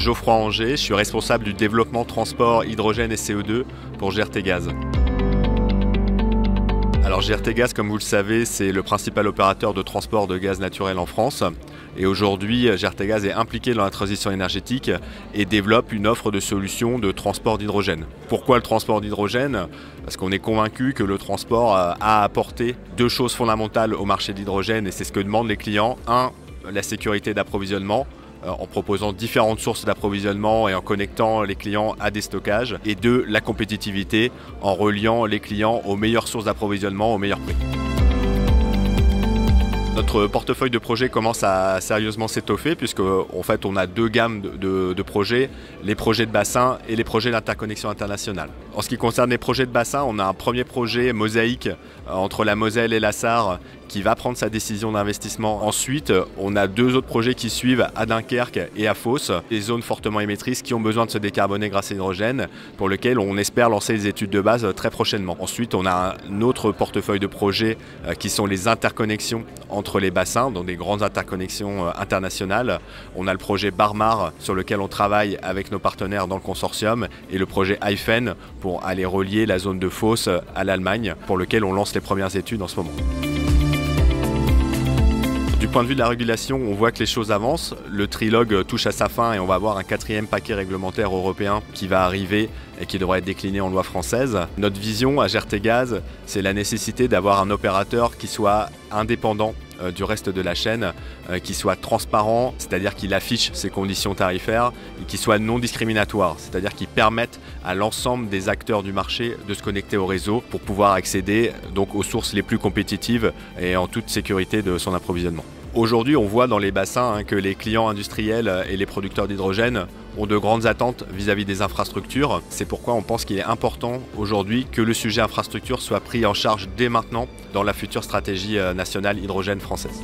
Geoffroy Angers, je suis responsable du développement, transport, hydrogène et CO2 pour GRTgaz. Alors GRTgaz, comme vous le savez, c'est le principal opérateur de transport de gaz naturel en France. Et aujourd'hui, GRTgaz est impliqué dans la transition énergétique et développe une offre de solutions de transport d'hydrogène. Pourquoi le transport d'hydrogène? Parce qu'on est convaincu que le transport a apporté deux choses fondamentales au marché de l'hydrogène et c'est ce que demandent les clients. Un, la sécurité d'approvisionnement, en proposant différentes sources d'approvisionnement et en connectant les clients à des stockages. Et deux, la compétitivité, en reliant les clients aux meilleures sources d'approvisionnement au meilleur prix. Notre portefeuille de projets commence à sérieusement s'étoffer puisque en fait, on a deux gammes de projets, les projets de bassin et les projets d'interconnexion internationale. En ce qui concerne les projets de bassin, on a un premier projet Mosaïque entre la Moselle et la Sarre qui va prendre sa décision d'investissement. Ensuite, on a deux autres projets qui suivent à Dunkerque et à Fos, des zones fortement émettrices qui ont besoin de se décarboner grâce à l'hydrogène, pour lesquelles on espère lancer les études de base très prochainement. Ensuite, on a un autre portefeuille de projets qui sont les interconnexions entre les bassins, donc des grandes interconnexions internationales. On a le projet Barmar sur lequel on travaille avec nos partenaires dans le consortium et le projet Hyphen pour aller relier la zone de Fos à l'Allemagne, pour lequel on lance les premières études en ce moment. Du point de vue de la régulation, on voit que les choses avancent. Le trilogue touche à sa fin et on va avoir un quatrième paquet réglementaire européen qui va arriver et qui devrait être décliné en loi française. Notre vision à GRTgaz, c'est la nécessité d'avoir un opérateur qui soit indépendant du reste de la chaîne, qui soit transparent, c'est-à-dire qu'il affiche ses conditions tarifaires et qui soit non discriminatoire, c'est-à-dire qu'il permette à l'ensemble des acteurs du marché de se connecter au réseau pour pouvoir accéder donc aux sources les plus compétitives et en toute sécurité de son approvisionnement. Aujourd'hui, on voit dans les bassins que les clients industriels et les producteurs d'hydrogène ont de grandes attentes vis-à-vis des infrastructures. C'est pourquoi on pense qu'il est important aujourd'hui que le sujet infrastructure soit pris en charge dès maintenant dans la future stratégie nationale hydrogène française.